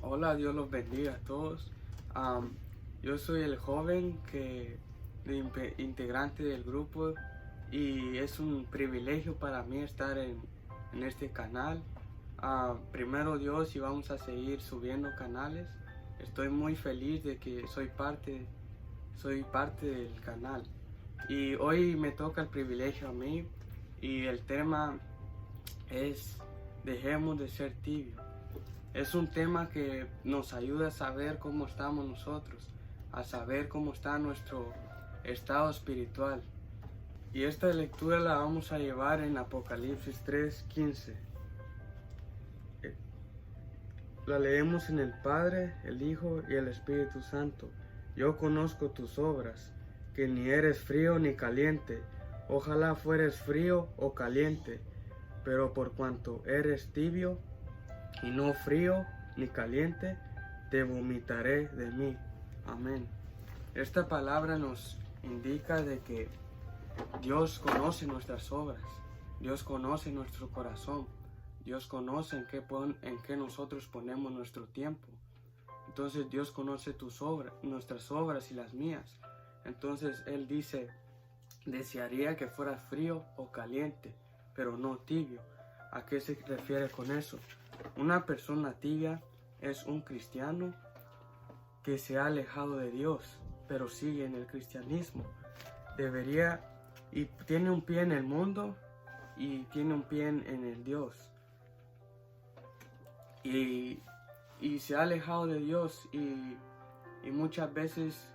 Hola, Dios los bendiga a todos. Yo soy el joven integrante del grupo y es un privilegio para mí estar en este canal. Primero Dios y vamos a seguir subiendo canales. Estoy muy feliz de que soy parte del canal. Y hoy me toca el privilegio a mí y el tema es dejemos de ser tibios. Es un tema que nos ayuda a saber cómo estamos nosotros, a saber cómo está nuestro estado espiritual. Y esta lectura la vamos a llevar en Apocalipsis 3:15. La leemos en el Padre, el Hijo y el Espíritu Santo. Yo conozco tus obras, que ni eres frío ni caliente. Ojalá fueres frío o caliente, pero por cuanto eres tibio y no frío ni caliente, te vomitaré de mí. Amén. Esta palabra nos indica de que Dios conoce nuestras obras, Dios conoce nuestro corazón, Dios conoce en qué nosotros ponemos nuestro tiempo. Entonces Dios conoce nuestras obras y las mías. Entonces Él dice, desearía que fueras frío o caliente, pero no tibio. ¿A qué se refiere con eso? Una persona tibia es un cristiano que se ha alejado de Dios, pero sigue en el cristianismo. Y tiene un pie en el mundo y tiene un pie en el Dios. Y se ha alejado de Dios y muchas veces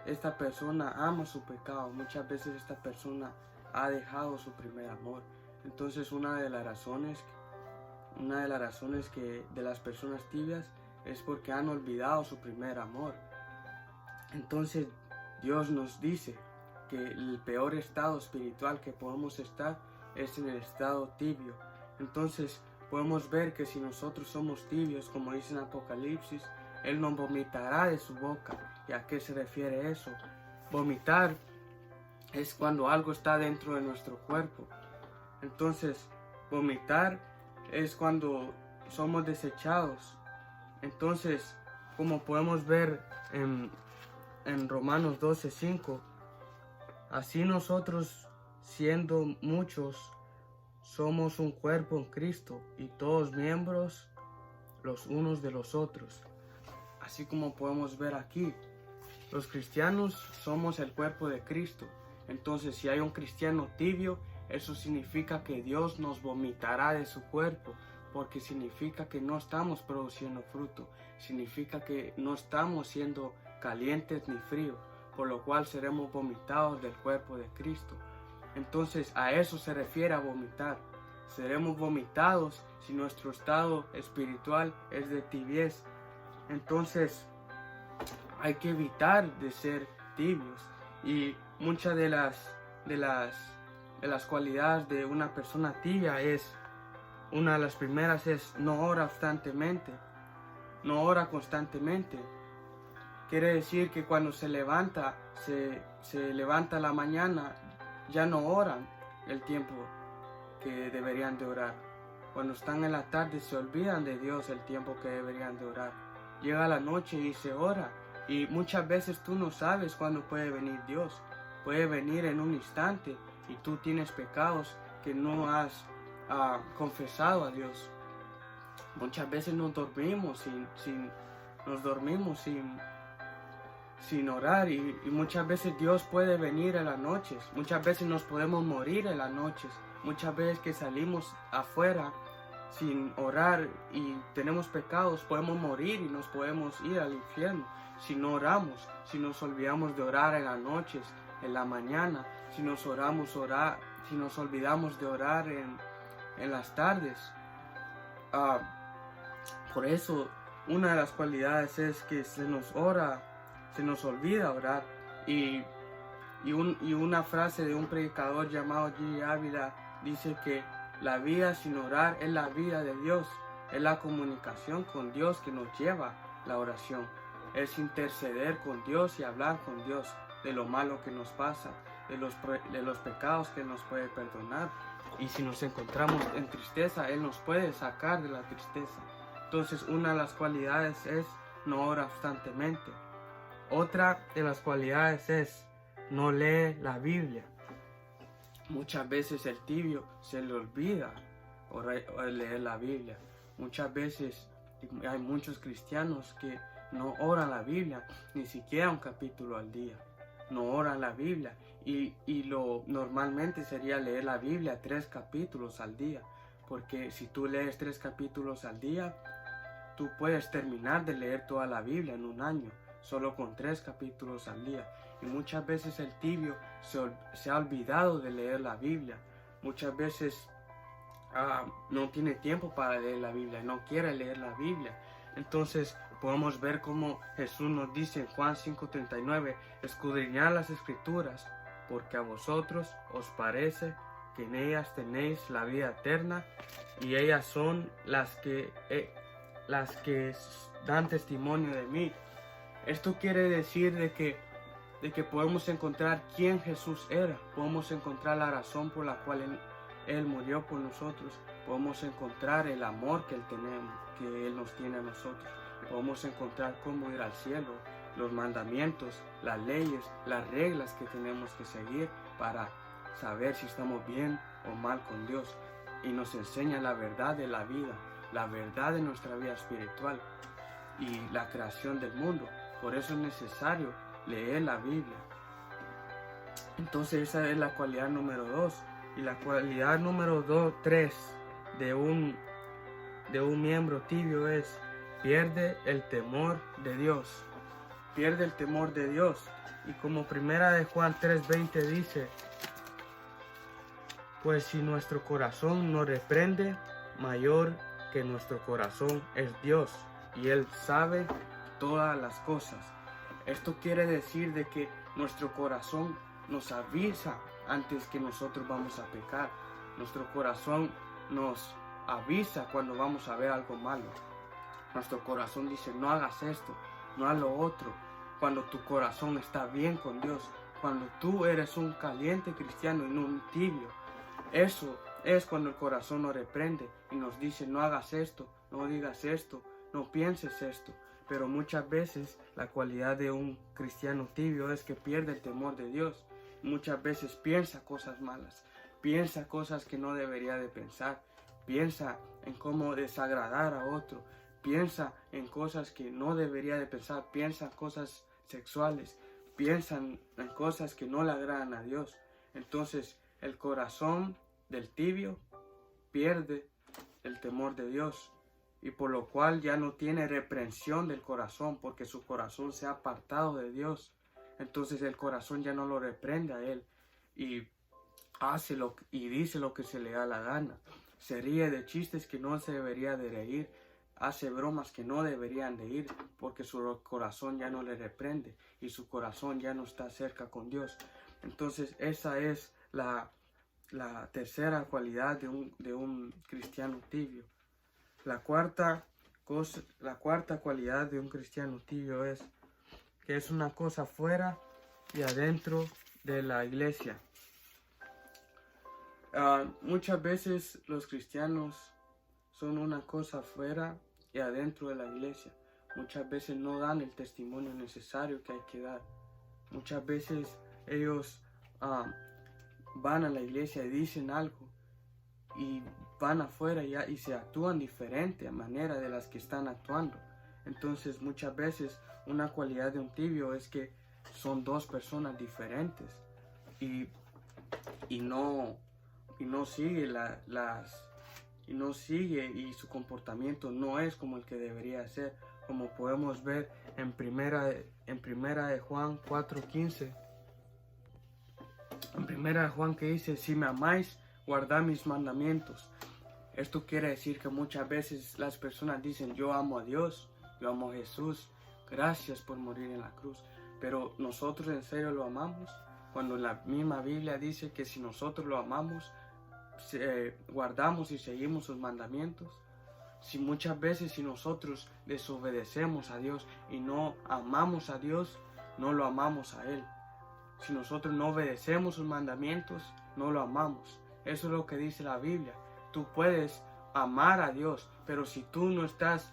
esta persona ama su pecado, muchas veces esta persona ha dejado su primer amor. Entonces una de las razones de las personas tibias es porque han olvidado su primer amor. Entonces Dios nos dice que el peor estado espiritual que podemos estar es en el estado tibio. Entonces podemos ver que si nosotros somos tibios, como dice en Apocalipsis, Él nos vomitará de su boca. ¿Y a qué se refiere eso? Vomitar es cuando algo está dentro de nuestro cuerpo. Entonces, vomitar es cuando somos desechados. Entonces, como podemos ver en Romanos 12:5, así nosotros, siendo muchos, somos un cuerpo en Cristo y todos miembros los unos de los otros. Así como podemos ver aquí, los cristianos somos el cuerpo de Cristo. Entonces, si hay un cristiano tibio, eso significa que Dios nos vomitará de su cuerpo, porque significa que no estamos produciendo fruto, significa que no estamos siendo calientes ni fríos, por lo cual seremos vomitados del cuerpo de Cristo. Entonces, a eso se refiere a vomitar. Seremos vomitados si nuestro estado espiritual es de tibieza. Entonces, hay que evitar de ser tibios. Y muchas de las cualidades de una persona tibia una de las primeras es no ora constantemente. No ora constantemente. Quiere decir que cuando se levanta a la mañana, ya no oran el tiempo que deberían de orar. Cuando están en la tarde se olvidan de Dios el tiempo que deberían de orar. Llega la noche y se ora. Y muchas veces tú no sabes cuándo puede venir Dios. Puede venir en un instante y tú tienes pecados que no has confesado a Dios. Muchas veces nos dormimos sin orar y muchas veces Dios puede venir en las noches. Muchas veces nos podemos morir en las noches. Muchas veces que salimos afuera sin orar y tenemos pecados, podemos morir y nos podemos ir al infierno si no oramos, si nos olvidamos de orar en las noches, en la mañana, si nos olvidamos de orar en las tardes. Por eso una de las cualidades es que se nos olvida orar. Y una frase de un predicador llamado G. Ávila dice que la vida sin orar es la vida de Dios, es la comunicación con Dios que nos lleva la oración, es interceder con Dios y hablar con Dios de lo malo que nos pasa, de los pecados que Él nos puede perdonar. Y si nos encontramos en tristeza, Él nos puede sacar de la tristeza. Entonces una de las cualidades es no ora constantemente. Otra de las cualidades es no lee la Biblia. Muchas veces el tibio se le olvida leer la Biblia. Muchas veces hay muchos cristianos que no oran la Biblia, ni siquiera un capítulo al día. No oran la Biblia y lo normalmente sería leer la Biblia 3 capítulos al día, porque si tú lees 3 capítulos al día, tú puedes terminar de leer toda la Biblia en un año, solo con 3 capítulos al día. Y muchas veces el tibio se ha olvidado de leer la Biblia. Muchas veces no tiene tiempo para leer la Biblia, no quiere leer la Biblia. Entonces podemos ver cómo Jesús nos dice en Juan 5:39, escudriñad las Escrituras, porque a vosotros os parece que en ellas tenéis la vida eterna, y ellas son las que dan testimonio de mí. Esto quiere decir de que podemos encontrar quién Jesús era, podemos encontrar la razón por la cual Él murió por nosotros, podemos encontrar el amor que Él nos tiene a nosotros, podemos encontrar cómo ir al cielo, los mandamientos, las leyes, las reglas que tenemos que seguir para saber si estamos bien o mal con Dios, y nos enseña la verdad de la vida, la verdad de nuestra vida espiritual y la creación del mundo. Por eso es necesario leer la Biblia. Entonces esa es la cualidad número 2. Y la cualidad número 3 de un miembro tibio es pierde el temor de Dios. Pierde el temor de Dios. Y como primera de Juan 3:20 dice, pues si nuestro corazón nos reprende, mayor que nuestro corazón es Dios, y Él sabe todas las cosas. Esto quiere decir de que nuestro corazón nos avisa antes que nosotros vamos a pecar. Nuestro corazón nos avisa cuando vamos a ver algo malo. Nuestro corazón dice, no hagas esto, no hagas lo otro. Cuando tu corazón está bien con Dios, cuando tú eres un caliente cristiano y no un tibio, eso es cuando el corazón nos reprende y nos dice, no hagas esto, no digas esto, no pienses esto. Pero muchas veces la cualidad de un cristiano tibio es que pierde el temor de Dios. Muchas veces piensa cosas malas, piensa cosas que no debería de pensar, piensa en cómo desagradar a otro, piensa en cosas que no debería de pensar, piensa en cosas sexuales, piensa en cosas que no le agradan a Dios. Entonces el corazón del tibio pierde el temor de Dios, y por lo cual ya no tiene reprensión del corazón, porque su corazón se ha apartado de Dios. Entonces el corazón ya no lo reprende a él y dice lo que se le da la gana. Se ríe de chistes que no se debería de reír, hace bromas que no deberían de ir, porque su corazón ya no le reprende y su corazón ya no está cerca con Dios. Entonces esa es la tercera cualidad de un cristiano tibio. La cuarta cualidad de un cristiano tibio es que es una cosa fuera y adentro de la iglesia. Muchas veces los cristianos son una cosa fuera y adentro de la iglesia. Muchas veces no dan el testimonio necesario que hay que dar. Muchas veces ellos van a la iglesia y dicen algo y van afuera y se actúan diferente a manera de las que están actuando. Entonces muchas veces una cualidad de un tibio es que son dos personas diferentes y no sigue y su comportamiento no es como el que debería ser, como podemos ver en primera de Juan 4:15. En primera de Juan, que dice, si me amáis, guardad mis mandamientos. Esto quiere decir que muchas veces las personas dicen, yo amo a Dios, yo amo a Jesús, gracias por morir en la cruz. Pero ¿nosotros en serio lo amamos? Cuando la misma Biblia dice que si nosotros lo amamos, guardamos y seguimos sus mandamientos. Si muchas veces si nosotros desobedecemos a Dios y no amamos a Dios, no lo amamos a Él. Si nosotros no obedecemos sus mandamientos, no lo amamos. Eso es lo que dice la Biblia. Tú puedes amar a Dios. Pero si tú no estás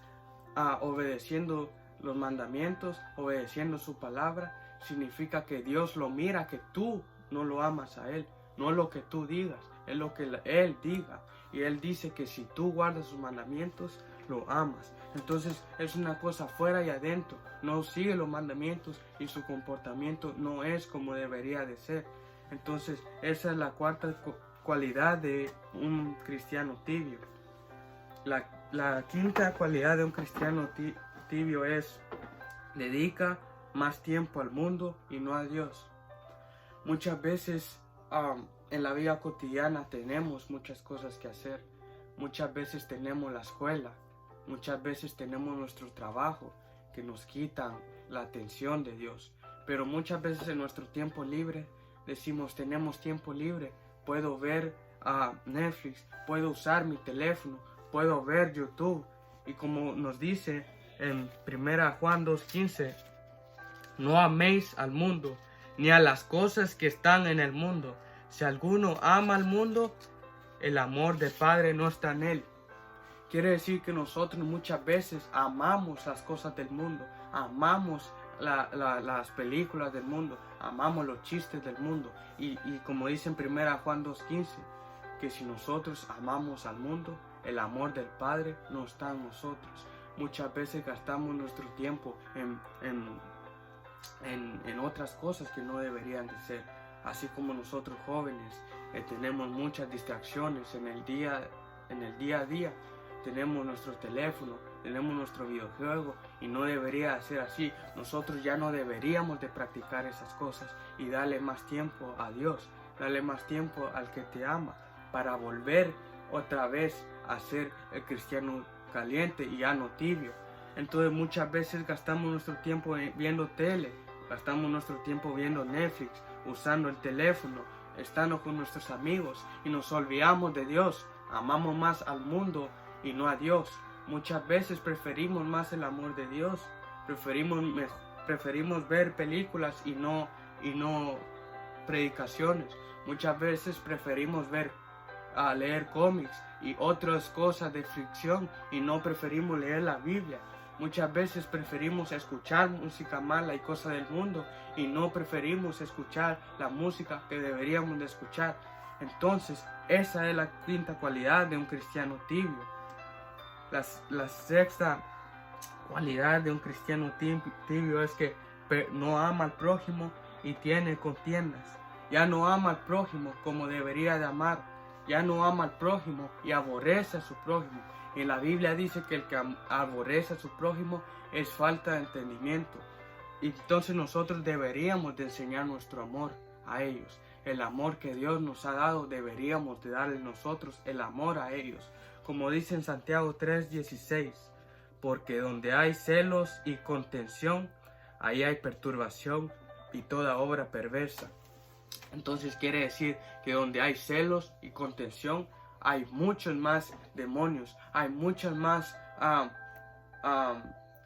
obedeciendo los mandamientos, obedeciendo su palabra, significa que Dios lo mira, que tú no lo amas a Él. No es lo que tú digas, es lo que Él diga. Y Él dice que si tú guardas sus mandamientos, lo amas. Entonces es una cosa fuera y adentro. No sigue los mandamientos y su comportamiento no es como debería de ser. Entonces esa es la cuarta cualidad de un cristiano tibio. La quinta cualidad de un cristiano tibio es: dedica más tiempo al mundo y no a Dios. Muchas veces en la vida cotidiana tenemos muchas cosas que hacer. Muchas veces tenemos la escuela. Muchas veces tenemos nuestro trabajo que nos quitan la atención de Dios. Pero muchas veces en nuestro tiempo libre decimos: tenemos tiempo libre, puedo ver Netflix, puedo usar mi teléfono, puedo ver YouTube. Y como nos dice en 1 Juan 2:15, no améis al mundo, ni a las cosas que están en el mundo. Si alguno ama al mundo, el amor del Padre no está en él. Quiere decir que nosotros muchas veces amamos las cosas del mundo, amamos las películas del mundo, amamos los chistes del mundo. Y como dice en 1 Juan 2:15, que si nosotros amamos al mundo, el amor del Padre no está en nosotros. Muchas veces gastamos nuestro tiempo en otras cosas que no deberían de ser. Así como nosotros jóvenes tenemos muchas distracciones en el día a día. Tenemos nuestro teléfono, tenemos nuestro videojuego, y no debería ser así. Nosotros ya no deberíamos de practicar esas cosas y darle más tiempo a Dios, darle más tiempo al que te ama, para volver otra vez a ser el cristiano caliente y ya no tibio. Entonces muchas veces gastamos nuestro tiempo viendo tele, gastamos nuestro tiempo viendo Netflix, usando el teléfono, estando con nuestros amigos, y nos olvidamos de Dios. Amamos más al mundo y no a Dios. Muchas veces preferimos más el amor de Dios, preferimos ver películas y no predicaciones. Muchas veces preferimos leer cómics y otras cosas de ficción, y no preferimos leer la Biblia. Muchas veces preferimos escuchar música mala y cosas del mundo, y no preferimos escuchar la música que deberíamos de escuchar. Entonces esa es la quinta cualidad de un cristiano tibio. La sexta cualidad de un cristiano tibio es que no ama al prójimo y tiene contiendas. Ya no ama al prójimo como debería de amar. Ya no ama al prójimo y aborrece a su prójimo. Y la Biblia dice que el que aborrece a su prójimo es falta de entendimiento. Y entonces nosotros deberíamos de enseñar nuestro amor a ellos. El amor que Dios nos ha dado, deberíamos de darle nosotros el amor a ellos. Como dice en Santiago 3:16, porque donde hay celos y contención, ahí hay perturbación y toda obra perversa. Entonces quiere decir que donde hay celos y contención, hay muchos más demonios, hay muchas más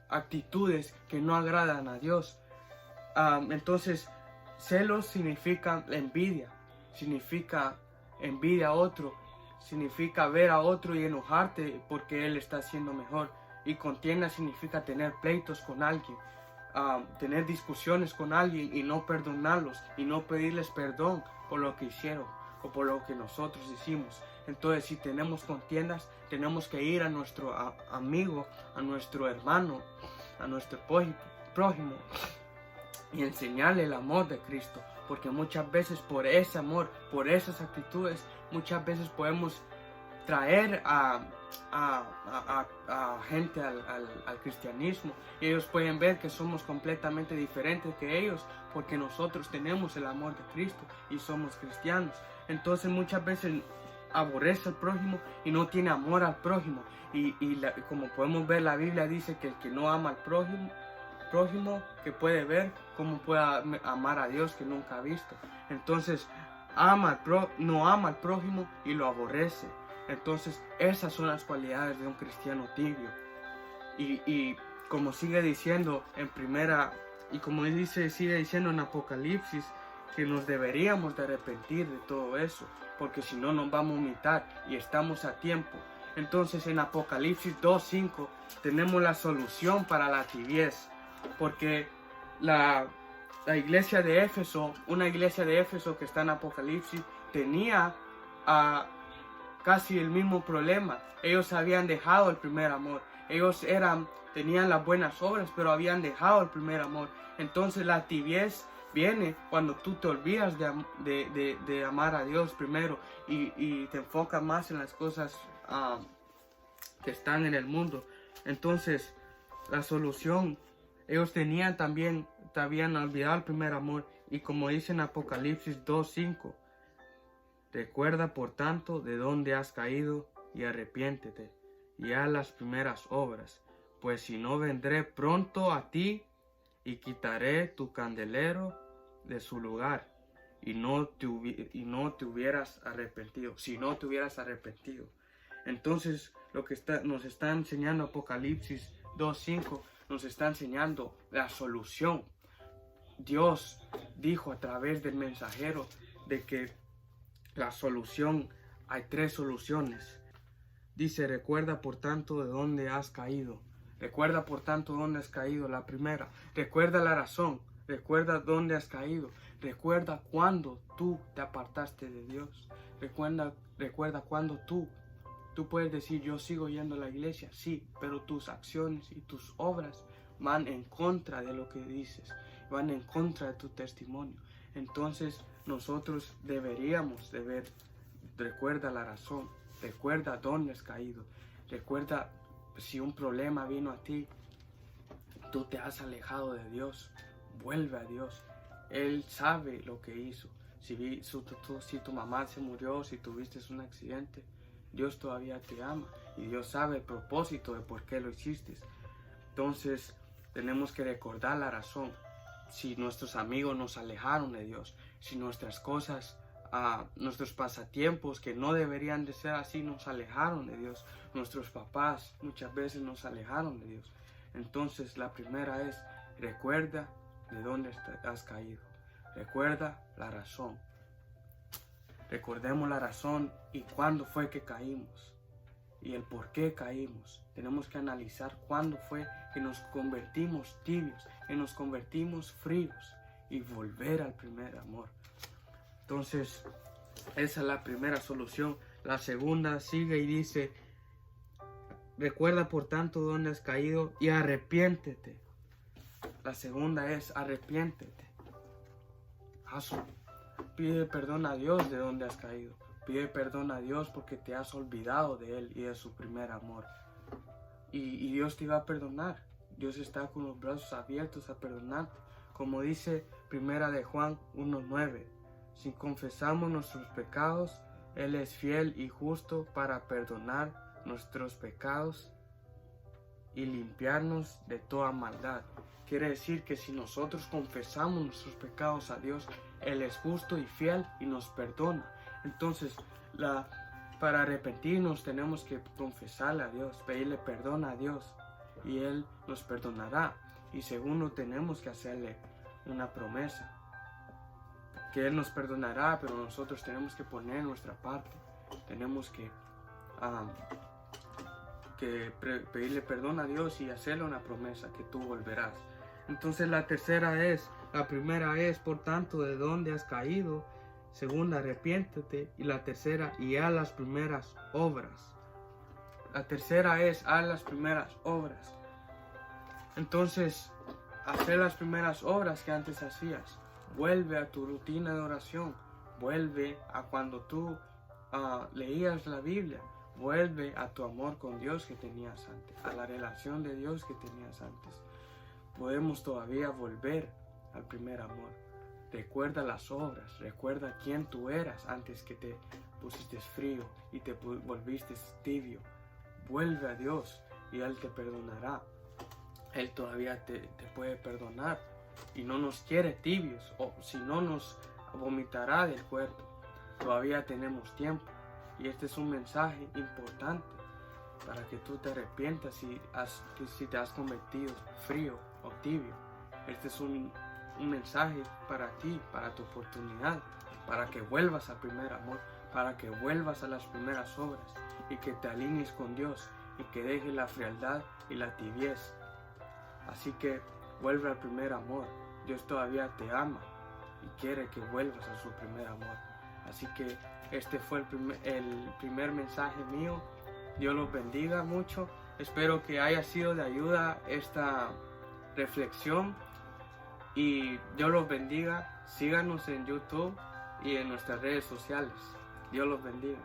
actitudes que no agradan a Dios. Entonces celos significa envidia a otro, significa ver a otro y enojarte porque él está haciendo mejor. Y contienda significa tener pleitos con alguien, tener discusiones con alguien y no perdonarlos y no pedirles perdón por lo que hicieron o por lo que nosotros hicimos. Entonces, si tenemos contiendas, tenemos que ir a nuestro amigo, a nuestro hermano, a nuestro prójimo, y enseñarle el amor de Cristo, porque muchas veces por ese amor, por esas actitudes, muchas veces podemos traer a gente al cristianismo, y ellos pueden ver que somos completamente diferentes que ellos, porque nosotros tenemos el amor de Cristo y somos cristianos. Entonces muchas veces aborrece al prójimo y no tiene amor al prójimo, y como podemos ver, la Biblia dice que el que no ama al prójimo que puede ver, cómo puede amar a Dios que nunca ha visto. Entonces no ama al prójimo y lo aborrece. Entonces esas son las cualidades de un cristiano tibio. Y como sigue diciendo sigue diciendo en Apocalipsis, que nos deberíamos de arrepentir de todo eso, porque si no nos vamos a vomitar, y estamos a tiempo. Entonces en Apocalipsis 2:5 tenemos la solución para la tibieza, porque la iglesia de Éfeso, una iglesia de Éfeso que está en Apocalipsis, tenía casi el mismo problema. Ellos habían dejado el primer amor. Ellos tenían las buenas obras, pero habían dejado el primer amor. Entonces la tibieza viene cuando tú te olvidas de amar a Dios primero y te enfocas más en las cosas que están en el mundo. Entonces la solución, ellos habían olvidado el primer amor, y como dice en Apocalipsis 2:5, recuerda por tanto de dónde has caído y arrepiéntete y haz las primeras obras, pues si no vendré pronto a ti y quitaré tu candelero de su lugar y no te hubieras arrepentido, si no te hubieras arrepentido. Entonces lo que nos está enseñando Apocalipsis 2:5 nos está enseñando la solución. Dios dijo a través del mensajero de que la solución, hay 3 soluciones. Dice, recuerda por tanto de dónde has caído. Recuerda por tanto dónde has caído. La primera, recuerda la razón. Recuerda dónde has caído. Recuerda cuando tú te apartaste de Dios. Recuerda cuando tú puedes decir, yo sigo yendo a la iglesia, sí, pero tus acciones y tus obras van en contra de lo que dices, van en contra de tu testimonio. Entonces nosotros deberíamos de ver, recuerda la razón, recuerda dónde has caído, recuerda si un problema vino a ti, tú te has alejado de Dios, vuelve a Dios. Él sabe lo que hizo. Si tu mamá se murió, si tuviste un accidente, Dios todavía te ama y Dios sabe el propósito de por qué lo hiciste. Entonces tenemos que recordar la razón. Si nuestros amigos nos alejaron de Dios, si nuestras cosas, nuestros pasatiempos que no deberían de ser así nos alejaron de Dios, nuestros papás muchas veces nos alejaron de Dios. Entonces la primera es, recuerda de dónde has caído, recuerda la razón. Recordemos la razón y cuándo fue que caímos y el por qué caímos. Tenemos que analizar cuándo fue que nos convertimos tibios, que nos convertimos fríos y volver al primer amor. Entonces, esa es la primera solución. La segunda sigue y dice, recuerda por tanto dónde has caído y arrepiéntete. La segunda es arrepiéntete. Pide perdón a Dios de donde has caído. Pide perdón a Dios porque te has olvidado de Él y de su primer amor. Y Dios te va a perdonar. Dios está con los brazos abiertos a perdonarte. Como dice Primera de Juan 1:9. Si confesamos nuestros pecados, Él es fiel y justo para perdonar nuestros pecados y limpiarnos de toda maldad. Quiere decir que si nosotros confesamos nuestros pecados a Dios, Él es justo y fiel y nos perdona. Entonces, para arrepentirnos tenemos que confesarle a Dios, pedirle perdón a Dios y Él nos perdonará. Y segundo, tenemos que hacerle una promesa, que Él nos perdonará, pero nosotros tenemos que poner nuestra parte. Tenemos que pedirle perdón a Dios y hacerle una promesa que tú volverás. Entonces la primera es, por tanto, de dónde has caído. Segunda, arrepiéntete. Y la tercera, y haz las primeras obras. La tercera es, haz las primeras obras. Entonces, hacer las primeras obras que antes hacías. Vuelve a tu rutina de oración. Vuelve a cuando tú leías la Biblia. Vuelve a tu amor con Dios que tenías antes. A la relación de Dios que tenías antes. Podemos todavía volver al primer amor. Recuerda las obras, recuerda quién tú eras antes que te pusiste frío y te volviste tibio. Vuelve a Dios y Él te perdonará. Él todavía te puede perdonar y no nos quiere tibios, o si no nos vomitará del cuerpo. Todavía tenemos tiempo y este es un mensaje importante para que tú te arrepientas si te has convertido frío o tibio. Este es un mensaje para ti, para tu oportunidad, para que vuelvas al primer amor, para que vuelvas a las primeras obras y que te alinees con Dios y que dejes la frialdad y la tibieza. Así que vuelve al primer amor. Dios todavía te ama y quiere que vuelvas a su primer amor. Así que este fue el primer mensaje mío. Dios los bendiga mucho. Espero que haya sido de ayuda esta reflexión y Dios los bendiga. Síganos en YouTube y en nuestras redes sociales. Dios los bendiga.